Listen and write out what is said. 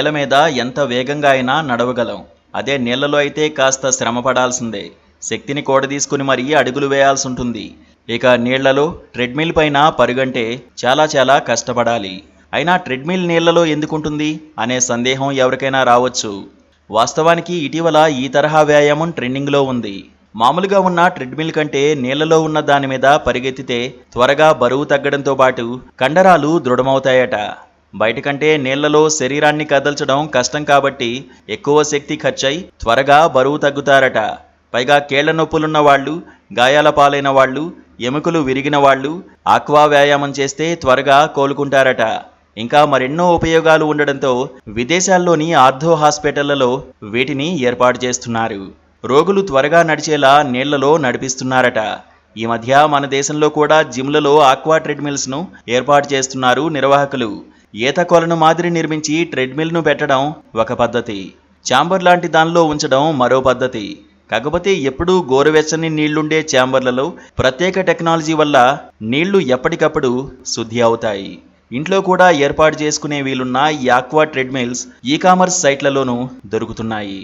నేల మీద ఎంత వేగంగా అయినా నడవగలం. అదే నీళ్లలో అయితే కాస్త శ్రమ పడాల్సిందే. శక్తిని కూడదీసుకుని మరీ అడుగులు వేయాల్సి ఉంటుంది. ఇక నీళ్లలో ట్రెడ్మిల్ పైన పరుగంటే చాలా చాలా కష్టపడాలి. అయినా ట్రెడ్మిల్ నీళ్లలో ఎందుకుంటుంది అనే సందేహం ఎవరికైనా రావచ్చు. వాస్తవానికి ఇటీవల ఈ తరహా వ్యాయామం ట్రెండింగ్లో ఉంది. మామూలుగా ఉన్న ట్రెడ్మిల్ కంటే నీళ్లలో ఉన్న దాని మీద పరిగెత్తితే త్వరగా బరువు తగ్గడంతో పాటు కండరాలు దృఢమవుతాయట. బయటకంటే నీళ్లలో శరీరాన్ని కదల్చడం కష్టం కాబట్టి ఎక్కువ శక్తి ఖర్చయి త్వరగా బరువు తగ్గుతారట. పైగా కీళ్ల నొప్పులున్న వాళ్ళు, గాయాల పాలైన వాళ్ళు, ఎముకలు విరిగిన వాళ్ళు ఆక్వా వ్యాయామం చేస్తే త్వరగా కోలుకుంటారట. ఇంకా మరెన్నో ఉపయోగాలు ఉండడంతో విదేశాల్లోని ఆర్థో హాస్పిటళ్లలో వీటిని ఏర్పాటు చేస్తున్నారు. రోగులు త్వరగా నడిచేలా నీళ్లలో నడిపిస్తున్నారట. ఈ మధ్య మన దేశంలో కూడా జిమ్లలో ఆక్వా ట్రెడ్మిల్స్ను ఏర్పాటు చేస్తున్నారు నిర్వాహకులు. ఈత కొలను మాదిరి నిర్మించి ట్రెడ్మిల్ను పెట్టడం ఒక పద్ధతి, ఛాంబర్ లాంటి దానిలో ఉంచడం మరో పద్ధతి. కాకపోతే ఎప్పుడూ గోరువెచ్చని నీళ్లుండే ఛాంబర్లలో ప్రత్యేక టెక్నాలజీ వల్ల నీళ్లు ఎప్పటికప్పుడు శుద్ధి అవుతాయి. ఇంట్లో కూడా ఏర్పాటు చేసుకునే వీలున్న ఈ ఆక్వా ట్రెడ్మిల్స్ ఈ కామర్స్ సైట్లలోనూ దొరుకుతున్నాయి.